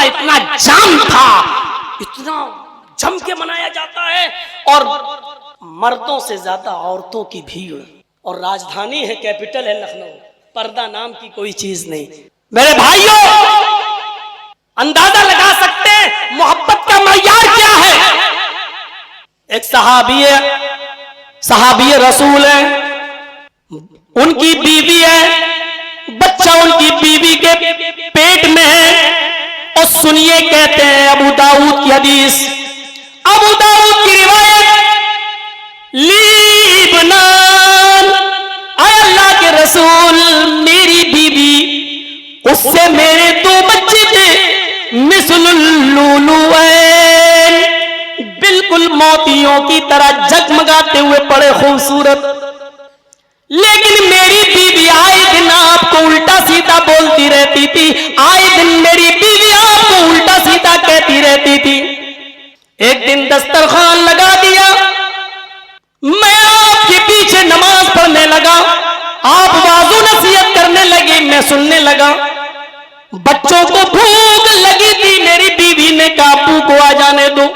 اتنا جام تھا، اتنا جم کے منایا جاتا ہے، اور مردوں سے زیادہ عورتوں کی بھیڑ، اور راجدھانی ہے، کیپٹل ہے لکھنؤ، پردہ نام کی کوئی چیز نہیں۔ میرے بھائیوں، اندازہ لگا سکتے ہیں محبت کا معیار کیا ہے۔ ایک صحابی رسول ہے، ان کی بیوی ہے، بچہ ان کی بیوی کے پیٹ میں ہے، اور سنیے کہتے ہیں ابو داؤد کی حدیث، ابو داؤد کی روایت، لیبنان، اے اللہ کے رسول، میری بیوی، اس سے میرے 2 بچے تھے، مثل اللؤلؤین، بالکل موتیوں کی طرح جگمگاتے ہوئے بڑے خوبصورت، لیکن میری بیوی آئے دن آپ کو الٹا سیدھا بولتی رہتی تھی، آئے دن میری بیوی آپ کو الٹا سیدھا کہتی رہتی تھی۔ ایک دن دسترخوان لگا دیا، میں آپ کے پیچھے نماز پڑھنے لگا، آپ واعظ و نصیحت کرنے لگے، میں سننے لگا، بچوں کو بھوک لگی تھی، میری بیوی نے کہا ابو کو آ جانے دو،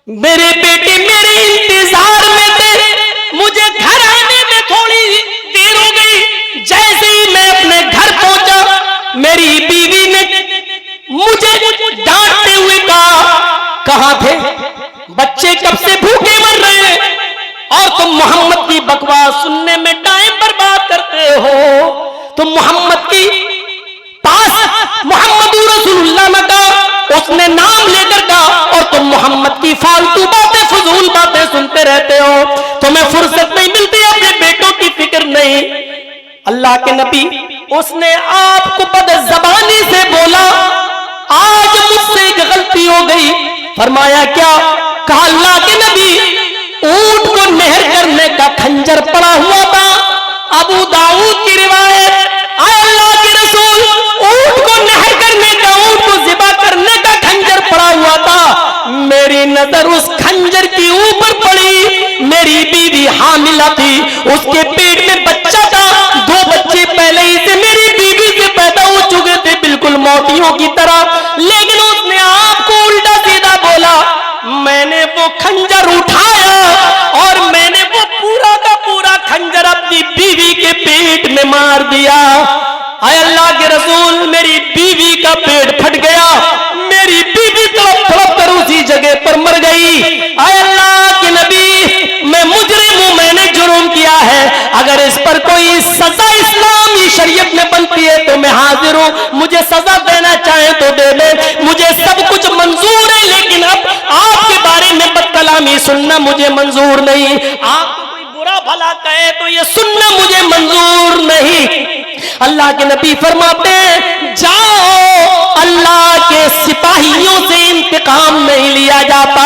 میرے بیٹے میرے انتظار میں تھے، مجھے گھر آنے میں تھوڑی دیر ہو گئی، جیسے ہی میں اپنے گھر پہنچا، میری بیوی نے مجھے ڈانٹتے ہوئے کہا، کہاں تھے بچے، کب سے بھوکے مر رہے ہیں، اور تم محمد کی بکواس سننے میں ٹائم برباد کرتے ہو، تم محمد کی پاس محمد رسول اللہ نے کہا، اس نے نام لے کر کہا، اور تم محمد کی فالتو باتیں فضول باتیں سنتے رہتے ہو، تمہیں فرصت نہیں ملتی، اپنے بیٹوں کی فکر نہیں۔ اللہ کے نبی، اس نے آپ کو بد زبانی سے بولا، آج مجھ سے ایک غلطی ہو گئی، فرمایا کیا؟ کہا اللہ کے نبی، اونٹ کو نہر کرنے کا خنجر پڑا ہوا تھا، ابو داؤد کی روایت، اے اللہ کے رسول، اونٹ کو نہر کرنے کا، اونٹ کو ذبح کرنے کا خنجر پڑا ہوا تھا، میری نظر اس خنجر کی اوپر پڑی، میری بیوی حاملہ تھی، اس کے پیٹ میں بچہ تھا، 2 بچے پہلے ہی سے میری بیوی سے پیدا ہو چکے تھے، بالکل موتیوں کی طرح، لیکن اس نے آپ کو الٹا سیدھا بولا، میں نے وہ خنجر اٹھایا، اور میں نے وہ پورا کا پورا خنجر اپنی بیوی کے پیٹ میں مار دیا۔ اے اللہ کے رسول، میری بیوی کا پیٹ پھٹ گیا، میری بیوی تڑپ تڑپ کر اسی جگہ پر مر گئی۔ اے اللہ کے نبی، میں مجرم ہوں، میں نے جرم کیا ہے، اگر اس پر کوئی سزا اسلامی شریعت میں بنتی ہے تو میں حاضر ہوں، مجھے سزا دینا چاہیں تو دے دیں، مجھے سب کچھ منظور ہے، لیکن اب آپ کے بارے میں بد کلامی سننا مجھے منظور نہیں، آپ کو کوئی برا بھلا کہے تو یہ سننا مجھے منظور نہیں۔ اللہ کے نبی فرماتے ہیں، جاؤ، اللہ کے سپاہیوں سے انتقام نہیں لیا جاتا،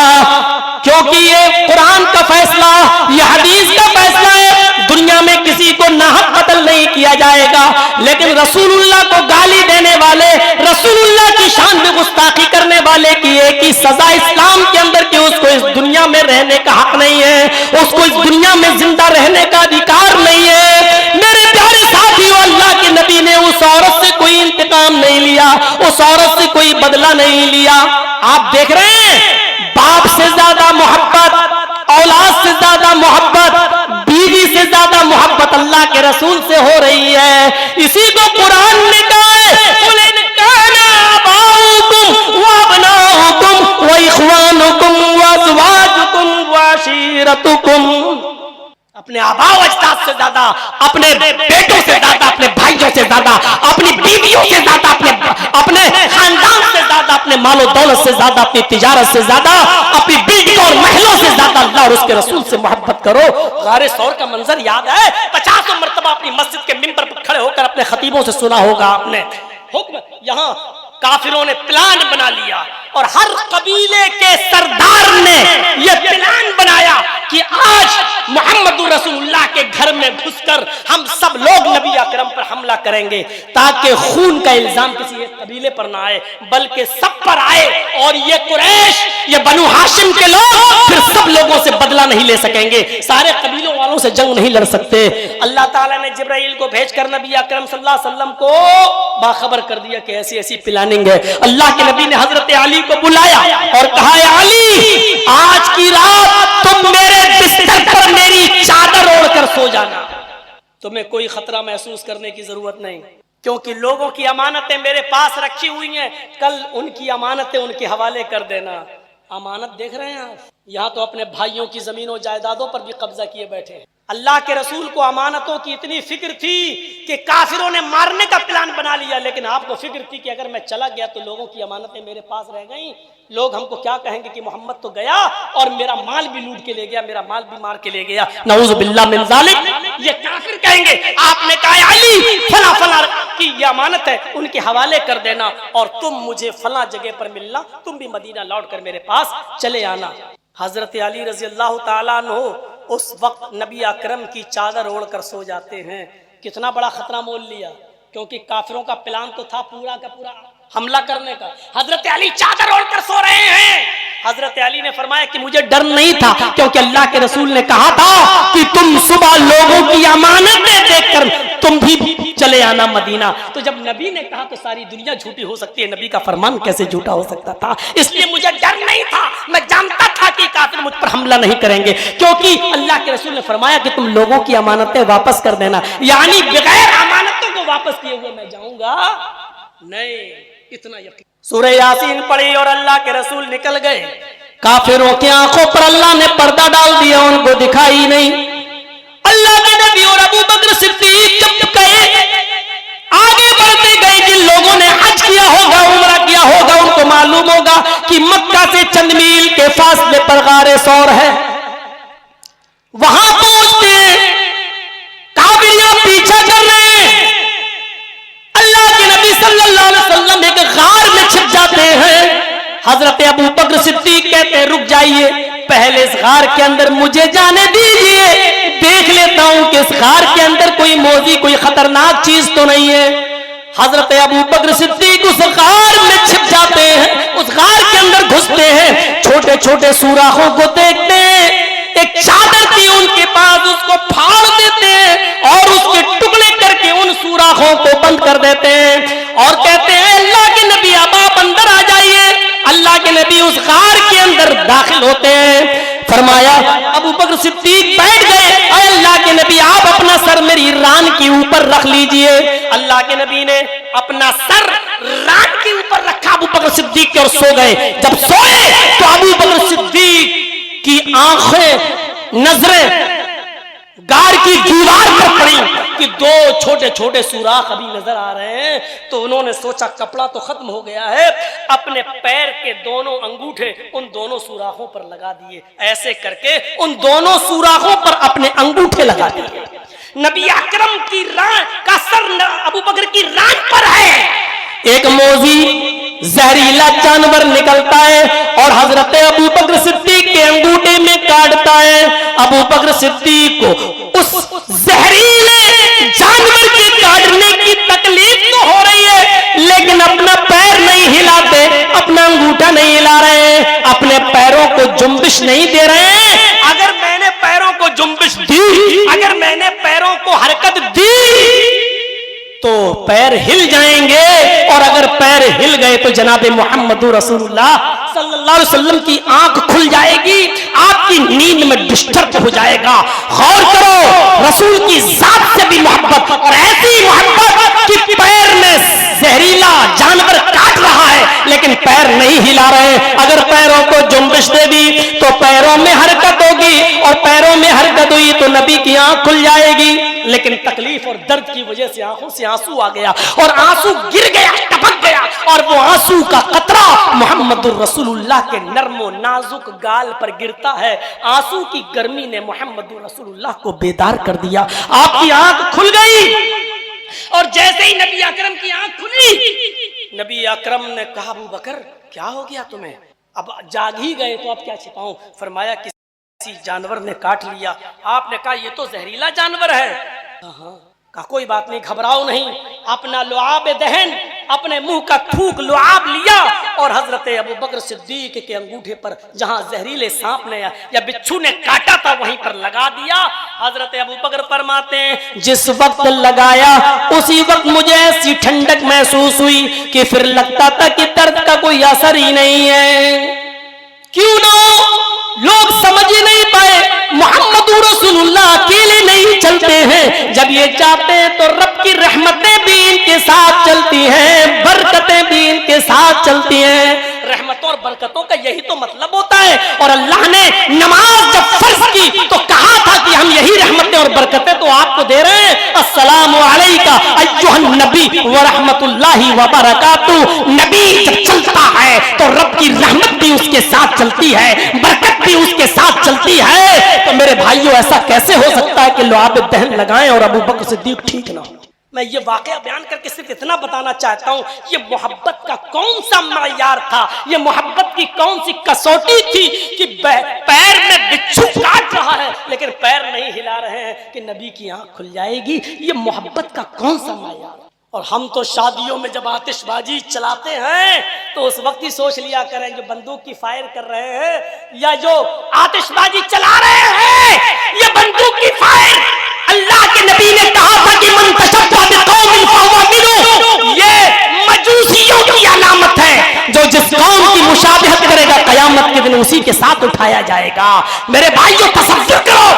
کیونکہ یہ قرآن کا فیصلہ، یہ حدیث کا فیصلہ ہے، دنیا میں کسی کو ناحق قتل نہیں کیا جائے گا، لیکن رسول اللہ کو گالی دینے والے، رسول اللہ کی شان میں گستاخی کرنے والے کی ایک ہی سزا اسلام کے اندر کہ اس کو اس دنیا میں رہنے کا حق نہیں ہے، اس کو اس دنیا میں زندہ رہنے کا ادھیکار نہیں ہے۔ میرے پیارے ساتھیوں، اللہ کے نبی نے اس عورت سے کوئی انتقام نہیں لیا، اس عورت سے کوئی بدلہ نہیں لیا۔ آپ دیکھ رہے ہیں، باپ سے زیادہ محبت، اولاد سے زیادہ محبت، بیوی سے زیادہ محبت اللہ کے رسول سے ہو رہی ہے۔ اسی کو قرآن نے کہا ہے، قُلْ إِنْ كَانَ آبَاؤُكُمْ وَأَبْنَاؤُكُمْ وَإِخْوَانُكُمْ وَأَزْوَاجُكُمْ وَعَشِيرَتُكُمْ، اپنے آباء و اجداد سے زیادہ، اپنے بیٹوں سے زیادہ، اپنے بھائیوں سے زیادہ، اپنی بیویوں سے زیادہ، اپنے خاندان سے زیادہ، اپنے مال و دولت سے زیادہ، اپنی تجارت سے زیادہ، اپنی بلڈنگوں اور محلوں سے زیادہ اللہ اور اس کے رسول سے محبت کرو۔ غار ثور کا منظر یاد ہے، 50 مرتبہ اپنی مسجد کے منبر پر کھڑے ہو کر اپنے خطیبوں سے سنا ہوگا آپ نے حکم۔ یہاں کافروں نے پلان بنا لیا، اور ہر قبیلے کے سردار نے یہ پلان بنایا کہ آج محمد رسول اللہ کے گھر میں گھس کر ہم سب لوگ نبی اکرم پر حملہ کریں گے تاکہ خون کا الزام کسی ایک قبیلے پر نہ آئے بلکہ سب پر آئے، اور یہ قریش، یہ بنو ہاشم کے لوگ پھر سب لوگوں سے بدلہ نہیں لے سکیں گے، سارے قبیلوں والوں سے جنگ نہیں لڑ سکتے۔ اللہ تعالیٰ نے جبرائیل کو بھیج کر نبی اکرم صلی اللہ علیہ وسلم کو باخبر کر دیا کہ ایسی ایسی پلاننگ ہے۔ اللہ کے نبی نے حضرت علی کو بلایا اور کہا اے علی، آج کی رات تم میرے بستر پر میری چادر اوڑھ کر سو جانا، تمہیں کوئی خطرہ محسوس کرنے کی ضرورت نہیں، کیونکہ لوگوں کی امانتیں میرے پاس رکھی ہوئی ہیں، کل ان کی امانتیں ان کے حوالے کر دینا۔ امانت دیکھ رہے ہیں آپ، یہاں تو اپنے بھائیوں کی زمینوں جائیدادوں پر بھی قبضہ کیے بیٹھے ہیں۔ اللہ کے رسول کو امانتوں کی اتنی فکر تھی کہ کافروں نے مارنے کا پلان بنا لیا، لیکن آپ کو فکر تھی کہ اگر میں چلا گیا تو لوگوں کی امانتیں میرے پاس رہ گئیں، لوگ ہم کو کیا کہیں گے کہ محمد تو گیا اور میرا مال بھی لوٹ کے لے گیا، میرا مال بھی مار کے لے گیا، نعوذ باللہ من ذالک، یہ کافر کہیں گے۔ آپ نے کہا علی فلاں فلاں کی یہ امانت ہے، ان کے حوالے کر دینا اور تم مجھے فلاں جگہ پر ملنا، تم بھی مدینہ لوٹ کر میرے پاس چلے آنا۔ حضرت علی رضی اللہ تعالیٰ عنہ اس وقت نبی اکرم کی چادر اوڑھ کر سو جاتے ہیں۔ کتنا بڑا خطرہ مول لیا، کیونکہ کافروں کا پلان تو تھا پورا کا پورا حملہ کرنے کا۔ حضرت علی چادر اوڑھ کر سو رہے ہیں۔ حضرت علی نے فرمایا کہ مجھے ڈر نہیں تھا، کیونکہ اللہ کے رسول نے کہا تھا کہ تم صبح لوگوں کی امانتیں دیکھ کر تم بھی چلے آنا مدینہ۔ تو جب نبی نے کہا تو ساری دنیا جھوٹی ہو سکتی ہے، نبی کا فرمان کیسے جھوٹا ہو سکتا تھا؟ اس لیے مجھے ڈر نہیں تھا، میں جانتا تھا کہ کافر مجھ پر حملہ نہیں کریں گے، کیونکہ اللہ کے رسول نے فرمایا کہ تم لوگوں کی امانتیں واپس کر دینا، یعنی بغیر امانتوں کو واپس کیے ہوئے میں جاؤں گا نہیں، اتنا یقین۔ سورہ یاسین پڑھی اور اللہ کے رسول نکل گئے، کافروں کی آنکھوں پر اللہ نے پردہ ڈال دیا، ان کو دکھائی نہیں۔ اللہ کے نبی اور ابو بکر صدیق جب گئے، آگے بڑھتے گئے، جن لوگوں نے حج کیا ہوگا، عمرہ کیا ہوگا، ان کو معلوم ہوگا کہ مکہ سے چند میل کے فاصلے پر غار ثور ہے۔ وہاں پہنچتے کافر پیچھا کر رہے ہیں، اللہ کے نبی صلی اللہ علیہ وسلم ایک غار میں چھپ جاتے ہیں۔ حضرت ابو بکر صدیق کہتے ہیں رک جائیے، پہلے اس غار کے اندر مجھے جانے دیجئے، دیکھ لیتا ہوں کہ اس غار کے اندر کوئی موذی، کوئی خطرناک چیز تو نہیں ہے۔ حضرت ابو بکر صدیق اس غار میں چھپ جاتے ہیں، اس غار کے اندر گھستے ہیں، چھوٹے چھوٹے سوراخوں کو دیکھتے ہیں، ایک چادر تھی ان کے پاس، اس کو پھاڑ دیتے ہیں اور اس کے ٹکڑے کر کے ان سوراخوں کو بند کر دیتے ہیں اور کہتے ہیں اللہ کے نبی اب آپ اندر آ جائیے۔ اللہ کے نبی اس غار کے اندر داخل ہوتے ہیں۔ فرمایا ابو بکر صدیق بیٹھ گئے، اے اللہ کے نبی آپ اپنا سر میری ران کے اوپر رکھ لیجئے۔ اللہ کے نبی نے اپنا سر ران کے اوپر رکھا ابو بکر صدیق کے، اور سو گئے۔ جب سوئے تو ابو بکر صدیق کی آنکھیں، نظریں غار کی دیوار پر پڑی کہ دو چھوٹے چھوٹے سوراخ ابھی نظر آ رہے ہیں، تو انہوں نے سوچا کپڑا تو ختم ہو گیا ہے، اپنے پیر کے دونوں انگوٹھے ان دونوں سوراخوں پر لگا دیے، ایسے کر کے ان دونوں سوراخوں پر اپنے انگوٹھے لگا دیے۔ نبی اکرم کی ران کا سر ابو بکر کی ران پر ہے، ایک موذی زہریلا جانور نکلتا ہے اور حضرت ابو بکر صدیق کے انگوٹھے میں کاٹتا ہے۔ ابو بکر صدیق کو اس زہریلے جانور کے کاٹنے کی تکلیف تو ہو رہی ہے، لیکن اپنا پیر نہیں ہلاتے، اپنا انگوٹھا نہیں ہلا رہے ہیں، اپنے پیروں کو جنبش نہیں دے رہے ہیں۔ اگر میں نے پیروں کو جنبش دی، اگر میں نے پیروں کو حرکت دی تو پیر ہل جائیں گے، اور اگر پیر ہل گئے تو جناب محمد رسول اللہ صلی اللہ علیہ وسلم کی آنکھ کھل جائے گی، آپ کی نیند میں ڈسٹرب ہو جائے گا۔ غور کرو، رسول کی ذات سے بھی محبت، اور ایسی محبت کہ پیر میں زہریلا جانور کاٹ رہا ہے لیکن پیر نہیں ہلا رہے۔ اگر پیروں کو جنبش دے دی تو پیروں میں حرکت ہوگی، اور پیروں میں حرکت ہوئی تو نبی کی آنکھ کھل جائے گی، لیکن تکلیف اور درد کی وجہ سے آنکھوں سے آنسو آ گیا اور آنسو گر گیا، ٹپک گیا، اور وہ آنسو کا قطرہ محمد رسول اللہ کے نرم و نازک گال پر گرتا ہے۔ آنسو کی گرمی نے محمد رسول اللہ کو بیدار کر دیا، آپ کی آنکھ کھل گئی، اور جیسے ہی نبی اکرم کی آنکھ کھلی، نبی اکرم نے کہا ابو بکر کیا ہو گیا تمہیں؟ اب جاگ ہی گئے تو اب کیا چھپاؤں؟ فرمایا کسی جانور نے کاٹ لیا، آپ نے کہا یہ تو زہریلا جانور ہے، کہا کوئی بات نہیں، گھبراؤ نہیں، اپنا لعاب دہن، اپنے منہ کا تھوک لعاب لیا اور حضرت ابو بکر صدیق کے انگوٹھے پر جہاں زہریلے سانپ نے یا بچھو نے کاٹا تھا وہیں پر لگا دیا۔ حضرت ابو بکر فرماتے ہیں جس وقت لگایا اسی وقت مجھے ایسی ٹھنڈک محسوس ہوئی کہ پھر لگتا تھا کہ درد کا کوئی اثر ہی نہیں ہے۔ کیوں نہ لوگ سمجھ ہی نہیں پائے محمد رسول اللہ اکیلے نہیں چلتے ہیں، جب یہ چاہتے ہیں تو رب کی رحمتیں بھی ان کے ساتھ چلتی ہیں، برکتیں بھی ان کے ساتھ چلتی ہیں۔ رحمتوں اور برکتوں کا یہی تو مطلب ہوتا ہے، اور اللہ نے نماز جب فرض کی تو کہا تھا کہ ہم یہی رحمتیں اور برکتیں تو آپ کو دے رہے ہیں۔ السلام علیکہ ایھا النبی ورحمۃ اللہ وبرکاتہ۔ نبی جب چلتا ہے تو رب کی رحمت بھی اس کے ساتھ چلتی ہے، برکت بھی اس کے ساتھ چلتی ہے۔ تو میرے بھائیوں ایسا کیسے ہو سکتا ہے کہ لعاب دہن لگائیں اور ابو بکر صدیق ٹھیک نہ ہو؟ میں یہ واقعہ بیان کر کے صرف اتنا بتانا چاہتا ہوں، یہ محبت کا کون سا معیار تھا، یہ محبت کی کون سی کسوٹی تھی کہ پیر میں بچھو کاٹ رہا ہے لیکن پیر نہیں ہلا رہے ہیں کہ نبی کی آنکھ کھل جائے گی، یہ محبت کا کون سا معیار؟ اور ہم تو شادیوں میں جب آتش بازی چلاتے ہیں تو اس وقت ہی سوچ لیا کریں جو بندوق کی فائر کر رہے ہیں یا جو آتش بازی چلا رہے ہیں یہ بندوق کی فائر اللہ کے نبی نے کہا تھا کہ من تشبہ بقوم فہو منہم، یہ مجوسیوں کی علامت ہے، جو جس قوم کی مشابہت کرے گا قیامت کے دن اسی کے ساتھ اٹھایا جائے گا۔ میرے بھائیوں تصور کرو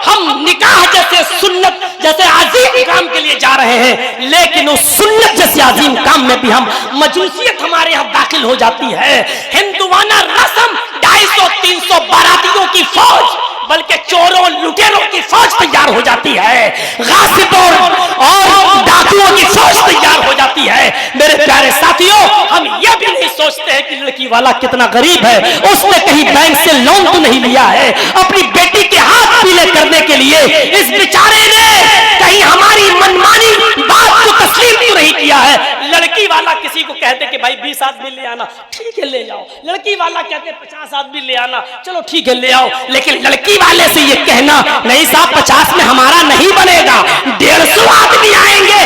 ہم نکاح جیسے سنت جیسے عظیم کام کے لیے جا رہے ہیں، لیکن اس سنت جیسے عظیم کام میں بھی ہم مجوسیت ہمارے یہاں داخل ہو جاتی ہے۔ ہندوانہ رسم 250-300 باراتیوں کی فوج بلکہ چوروں لٹیروں کی فوج تیار ہو جاتی ہے، غاصبوں اور ڈاکوؤں کی فوج تیار ہو جاتی ہے۔ میرے پیارے ساتھیوں ہم یہ بھی نہیں سوچتے ہیں کہ لڑکی والا کتنا غریب ہے، اس نے کہیں بینک سے لون تو نہیں لیا ہے، اپنی بیٹی کے ہاتھ پیلے کرنے کے لیے اس بیچارے نے کہیں ہماری منمانی بات کو تسلیم تو نہیں کیا ہے۔ لڑکی والا کسی کو کہتے کہ بھائی 20 آدمی لے آنا، ٹھیک ہے لے جاؤ، لڑکی والا کہتے 50 آدمی لے آنا، چلو ٹھیک ہے لے آؤ، لیکن لڑکی والے سے یہ کہنا نہیں صاحب 50 میں ہمارا نہیں بنے گا، 150 آدمی آئیں گے،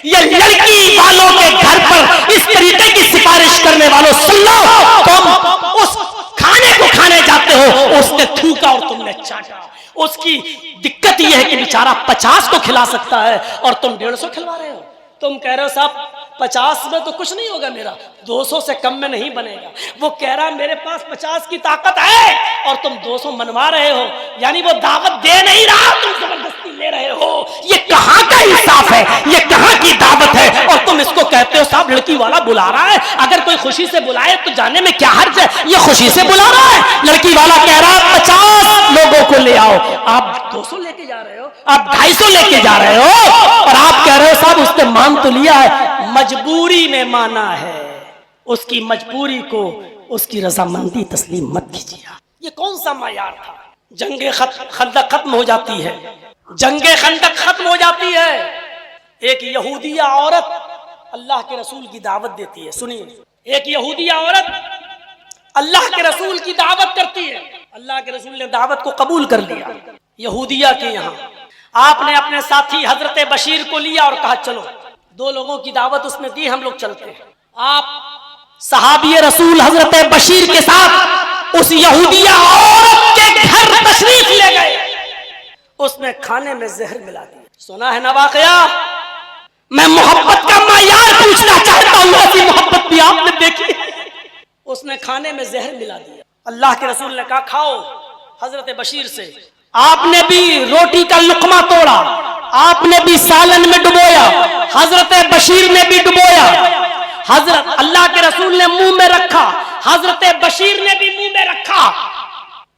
یہ لڑکی والوں کے گھر پر اس طریقے کی سفارش کرنے والوں سن لو، تم اس کھانے کو کھانے جاتے ہو اس نے تھوکا اور تم نے چاٹا، اس کی دقت یہ ہے کہ بیچارہ 50 کو کھلا سکتا ہے اور تم 150 کھلوا رہے ہو۔ تم کہہ رہے ہو صاحب 50 میں تو کچھ نہیں ہوگا میرا، 200 سے کم میں نہیں بنے گا، وہ کہہ رہا میرے پاس 50 کی طاقت ہے اور تم 200 منوا رہے ہو، یعنی وہ دعوت دے نہیں رہا تم زبردستی لے رہے ہو۔ یہ کہاں کا انصاف ہے، یہ کہاں کی دعوت ہے، اور تم اس کو کہتے ہو صاحب لڑکی والا بلا رہا ہے، اگر کوئی خوشی سے بلائے تو جانے میں کیا حرج ہے، یہ خوشی سے بلا رہا ہے۔ لڑکی والا کہہ رہا ہے 50 لوگوں کو لے آؤ، آپ 200 لے کے جا رہے ہو، آپ 250 لے کے جا رہے ہو، اور آپ کہہ رہے ہو صاحب اس نے مان تو لیا ہے، مجبوری میں مانا ہے، اس کی مجبوری کو اس کی رضامندی تسلیم مت کیجیے۔ یہ کون سا معیار تھا؟ جنگ خندق ختم ہو جاتی ہے، جنگ خندق ختم ہو جاتی ہے، ایک یہودیہ عورت اللہ کے رسول کی دعوت دیتی ہے۔ سنیے، ایک یہودیہ عورت اللہ کے رسول کی دعوت کرتی ہے، اللہ کے رسول نے دعوت کو قبول کر لیا یہودیہ کے یہاں۔ آپ نے اپنے ساتھی حضرت بشیر کو لیا اور کہا چلو، 2 لوگوں کی دعوت اس نے دی، ہم لوگ چلتے ہیں۔ آپ صحابی رسول حضرت بشیر کے ساتھ اس یہودیہ عورت کے گھر تشریف لے گئے، اس نے کھانے میں زہر ملا دیا۔ سنا ہے نا واقعہ؟ میں محبت کا معیار پوچھنا چاہتا ہوں، ایسی محبت بھی آپ نے دیکھی؟ اس نے کھانے میں زہر ملا دیا۔ اللہ کے رسول نے کہا کھاؤ حضرت بشیر سے، آپ نے بھی روٹی کا لقمہ توڑا، آپ نے بھی سالن میں ڈبویا، حضرت بشیر نے بھی ڈبویا، حضرت اللہ کے رسول نے منہ میں رکھا، حضرت بشیر نے بھی منہ میں رکھا،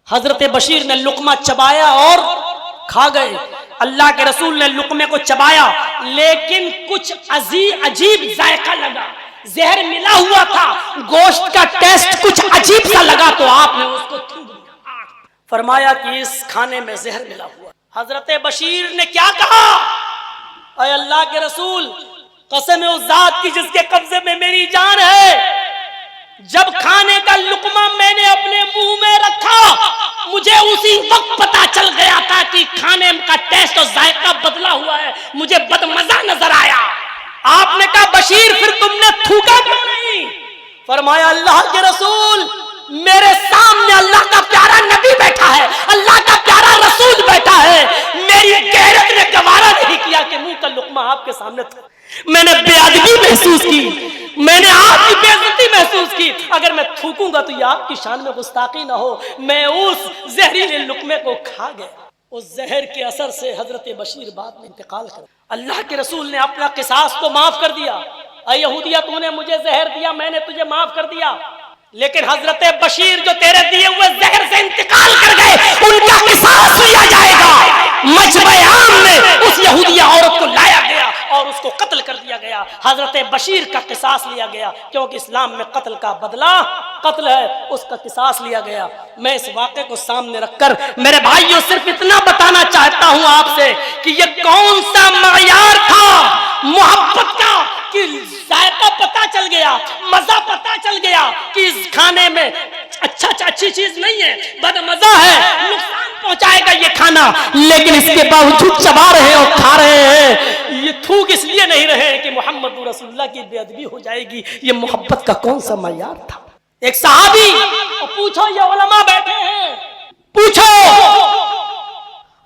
حضرت بشیر نے لقمہ چبایا اور کھا گئے۔ اللہ کے رسول نے لقمے کو چبایا لیکن کچھ عجیب ذائقہ لگا، زہر ملا ہوا تھا، گوشت کا ٹیسٹ کچھ عجیب سا لگا تو آپ نے اس کو تھوک دیا، فرمایا کہ اس کھانے میں زہر ملا ہوا۔ حضرت بشیر نے کیا کہا؟ اے اللہ کے رسول، قسم ہے اس ذات کی جس کے قبضے میں میری جان ہے، جب کھانے کا لقمہ میں نے اپنے منہ میں رکھا مجھے اسی وقت پتا چل گیا تھا کہ کھانے کا ٹیسٹ اور ذائقہ بدلا ہوا ہے، مجھے بدمزہ نظر آیا۔ آپ نے کہا بشیر پھر تم نے تھوکا کیوں نہیں؟ فرمایا اللہ کے رسول میرے سامنے اللہ کا پیارا نبی بیٹھا ہے، اللہ کا پیارا رسول بیٹھا ہے، میری غیرت نے گوارا نہیں کیا کہ منہ کا لقمہ آپ کے سامنے تھا، میں نے بے ادبی محسوس کی، میں نے آپ کی بے عزتی محسوس کی، اگر میں تھوکوں گا تو یہ آپ کی شان میں گستاخی نہ ہو۔ میں اس زہریلے لقمے کو کھا گیا، اس زہر کے اثر سے حضرت بشیر بعد میں انتقال کر، اللہ کے رسول نے اپنا قصاص تو معاف کر دیا، اے یہودیہ تو نے مجھے زہر دیا میں نے تجھے معاف کر دیا، لیکن حضرت بشیر جو تیرے دیے ہوئے زہر سے انتقال کر گئے ان کا قصاص لیا جائے گا۔ مجمع عام میں اس یہودیہ عورت کو لایا گیا اور اس کو قتل کر دیا گیا، حضرت بشیر کا قصاص لیا گیا، کیونکہ اسلام میں قتل کا بدلہ قتل ہے، اس کا قصاص لیا گیا۔ میں اس واقعے کو سامنے رکھ کر میرے بھائیوں صرف اتنا بتانا چاہتا ہوں آپ سے کہ یہ کون سا معیار تھا محبت کا کہ ذائقہ پتا چل گیا، مزہ پتا چل گیا کہ اس کھانے میں اچھی چیز نہیں ہے، بد مزہ ہے، نقصان پہنچائے گا یہ کھانا، لیکن اس کے باوجود چبا رہے ہیں اور کھا رہے ہیں۔ یہ تھوک اس لیے نہیں رہے کہ محمد رسول اللہ کی بے ادبی ہو جائے گی۔ یہ محبت کا کون سا معیار تھا؟ ایک صحابی، پوچھو یہ علماء بیٹھے ہیں، پوچھو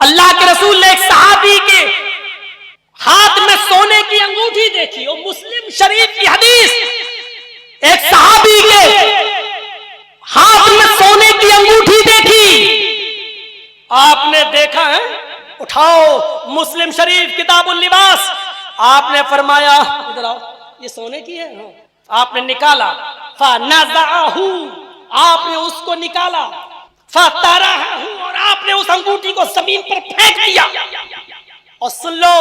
اللہ کے رسول نے ایک صحابی کے ہاتھ میں سونے کی انگوٹھی دیکھی، وہ مسلم شریف کی حدیث، ایک صحابی کے ہاتھ میں سونے کی انگوٹھی دیکھی، آپ نے دیکھا ہے، اٹھاؤ مسلم شریف کتاب اللباس، آپ نے فرمایا ادھر آؤ یہ سونے کی ہے، آپ نے نکالا، فَنَزَعَهُ آپ نے اس کو نکالا، فَتَرَحَهُ اور آپ نے اس انگوٹھی کو زمین پر پھینک دیا۔ اور سن لو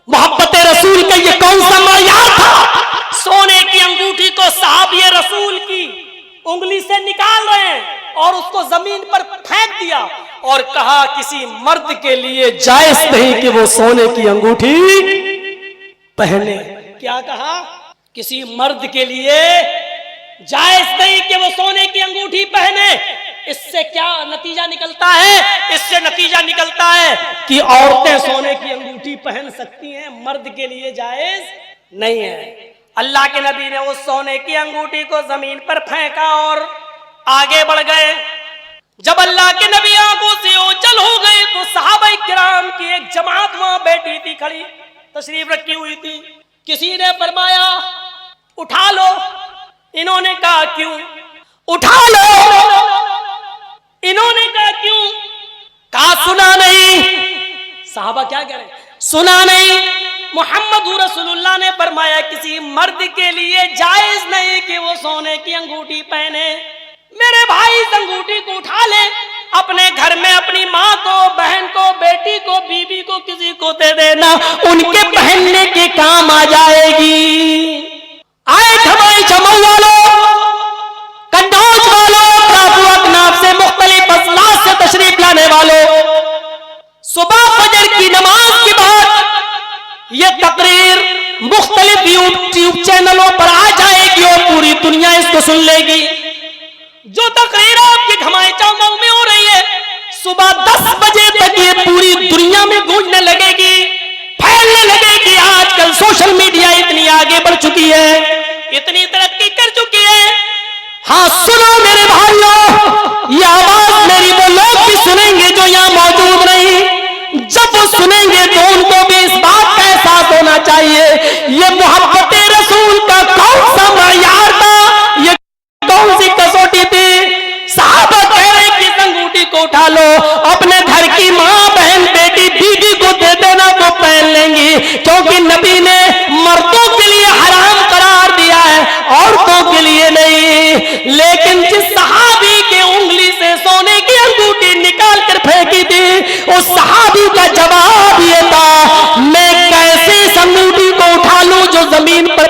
محبت رسول کا یہ کون سا معیار تھا؟ سونے کی انگوٹھی کو صحابی رسول کی انگلی سے نکال رہے ہیں اور اس کو زمین پر پھینک دیا اور کہا کسی مرد کے لیے جائز نہیں کہ وہ سونے کی انگوٹھی پہنے۔ کیا کہا؟ کسی مرد کے لیے جائز نہیں کہ وہ سونے کی انگوٹھی پہنے۔ اس سے کیا نتیجہ نکلتا ہے؟ اس سے نتیجہ نکلتا ہے کہ عورتیں سونے کی انگوٹھی پہن سکتی ہیں، مرد کے لیے جائز نہیں ہے۔ اللہ کے نبی نے اس سونے کی انگوٹھی کو زمین پر پھینکا اور آگے بڑھ گئے۔ جب اللہ کے نبی آنکھوں سے اوجھل ہو گئے تو صحابہ کرام کی ایک جماعت وہاں بیٹھی تھی، کھڑی تشریف رکھی ہوئی تھی۔ کسی نے فرمایا اٹھا لو، انہوں نے کہا کیوں؟ اٹھا لو، انہوں نے کہا کیوں؟ کہا سنا نہیں۔ صحابہ کیا کہہ رہے ہیں؟ سنا نہیں۔ محمد رسول اللہ نے فرمایا کسی مرد کے لیے جائز نہیں کہ وہ سونے کی انگوٹھی پہنے۔ میرے بھائی اس انگوٹھی کو اٹھا لے، اپنے گھر میں اپنی ماں کو، بہن کو، بیٹی کو، بیوی کو، کسی کو دے دینا، ان کے پہننے کے کام آ جائے گی۔ آئے دھمائی جمع والوں، کنڈوج والوں، کافو اکناف سے مختلف اضلاع سے تشریف لانے والوں، صبح فجر کی نماز کے بعد یہ تقریر مختلف یوٹیوب چینلوں پر آ جائے گی اور پوری دنیا اس کو سن لے گی۔ جو تقریر آپ کے دھمائی چوماؤں میں ہو رہی ہے، صبح 10 بجے تک یہ پوری دنیا میں گونجنے لگے گی، پھیلنے لگے گی۔ آج کل سوشل میڈیا اتنی آگے بڑھ چکی ہے، اتنی ترقی کر چکی ہے۔ ہاں سنو میرے بھائیوں، یہ آواز میری وہ لوگ بھی سنیں گے جو یہاں موجود نہیں۔ جب وہ سنیں گے تو ان کو بھی اس بات کا احساس ہونا چاہیے یہ محبت رسول کا کون سا معیار تھا، یہ کون سی کسوٹی تھی۔ صحابہ کہہ رہے کہ اس انگوٹھی کو اٹھا لو، اپنے گھر کی ماں، بہن، بیٹی، بیوی کو دے دینا، وہ پہن لیں گی، کیونکہ نبی نے مردوں کے لیے حرام قرار دیا ہے، عورتوں کے لیے نہیں۔ لیکن جس صحابی کے انگلی سے سونے کی انگوٹھی نکال کر پھینکی تھی، اس صحابی کا جواب یہ تھا میں کیسے اس انگوٹھی کو اٹھا لوں جو زمین پر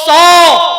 100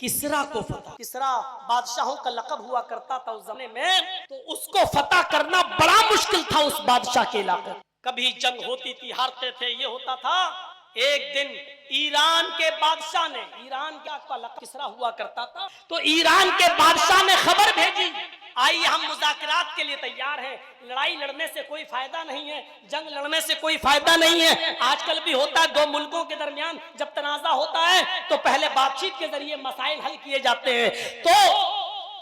کسرا کو فتح. کسرا بادشاہوں کا لقب ہوا کرتا تھا اس زمانے میں, تو اس کو فتح کرنا بڑا مشکل تھا اس بادشاہ کے علاقے. کبھی جنگ ہوتی تھی, ہارتے تھے, یہ ہوتا تھا. ایک دن ایران کے بادشاہ نے, ایران کا لقب کسرا ہوا کرتا تھا, تو ایران کے بادشاہ نے خبر بھیجی, آئیے ہم مذاکرات کے لیے تیار ہیں, لڑائی لڑنے سے کوئی فائدہ نہیں ہے, جنگ لڑنے سے کوئی فائدہ نہیں ہے. آج کل بھی ہوتا ہے, دو ملکوں کے درمیان جب تنازع ہوتا ہے تو پہلے بات چیت کے ذریعے مسائل حل کیے جاتے ہیں. تو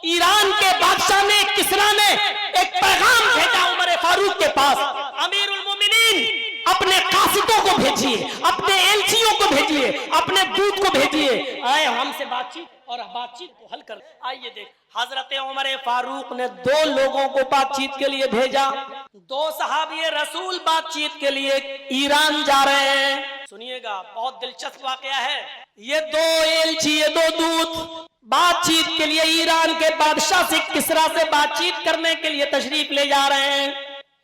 ایران کے بادشاہ نے, کسرا نے ایک پیغام بھیجا عمر فاروق کے پاس, امیر المومنین اپنے قاصدوں کو بھیجیے, اپنے ایلچیوں کو بھیجیے, اپنے دودھ کو بھیجیے, آئے ہم سے بات چیت اور بات چیت کو حل کر. آئیے دیکھ, حضرت عمر فاروق نے دو لوگوں کو بات چیت کے لیے بھیجا. دو صحابی رسول بات چیت کے لیے ایران جا رہے ہیں. سنیے گا, بہت دلچسپ واقعہ ہے. یہ دو ایلچی, یہ دو دودھ بات چیت کے لیے ایران کے بادشاہ سے, کسرا سے بات چیت کرنے کے لیے تشریف لے جا رہے ہیں.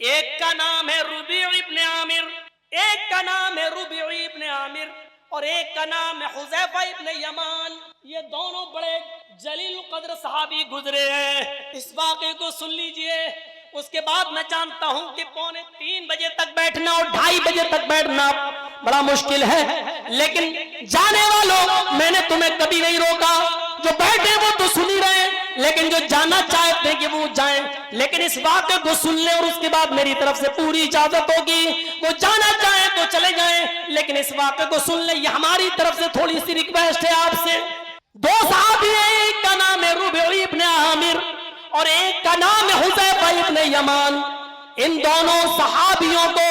ایک کا نام ہے ربیع ابن عامر, ایک کا نام ہے ربیع ابن عامر, اور ایک کا نام ہے حذیفہ ابن یمان. یہ دونوں بڑے جلیل القدر صحابی گزرے ہیں. اس واقعے کو سن لیجئے. اس کے بعد میں جانتا ہوں کہ 2:45 بجے تک بیٹھنا اور 2:30 بجے تک بیٹھنا بڑا مشکل ہے, لیکن جانے والوں میں نے تمہیں کبھی نہیں روکا. جو بیٹھے وہ تو سن ہی رہے ہیں, لیکن جو جانا چاہتے کہ وہ جائیں, لیکن اس واقعے کو سن لیں اور اس کے بعد میری طرف سے پوری اجازت ہوگی. وہ جانا چاہیں تو چلے جائیں, لیکن اس واقعے کو سن لیں, یہ ہماری طرف سے تھوڑی سی ریکویسٹ ہے آپ سے. دو صحابی ہیں, ایک کا نام ہے ربیع ابن عامر اور ایک کا نام ہے حذیفہ ابن یمان. ان دونوں صحابیوں کو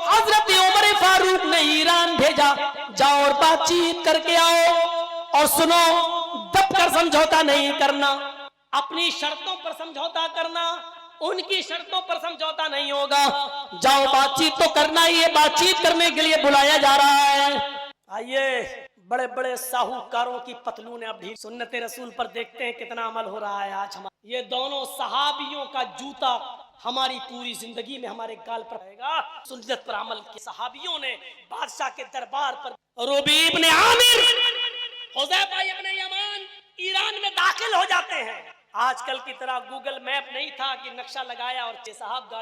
حضرت عمر فاروق نے ایران بھیجا, جاؤ اور بات چیت کر کے آؤ, اور سنو, دب کر سمجھوتا نہیں کرنا, اپنی شرطوں پر سمجھوتا کرنا, ان کی شرطوں پر سمجھوتا نہیں ہوگا. جاؤ بات چیت تو کرنا ہی ہے, بات چیت کرنے کے لیے بلایا جا رہا ہے. آئیے, بڑے بڑے ساہوکاروں کی پتلون اب بھی سنت رسول پر دیکھتے ہیں کتنا عمل ہو رہا ہے آج. یہ دونوں صحابیوں کا جوتا ہماری پوری زندگی میں ہمارے گال پر رہے گا. سنت پر عمل کے صحابیوں نے بادشاہ کے دربار پر ربیع ابن عامر, حذیفہ ابن یمان ایران میں داخل ہو جاتے ہیں. آج کل کی طرح گوگل میپ نہیں تھا کہ نقشہ لگایا اور صاحب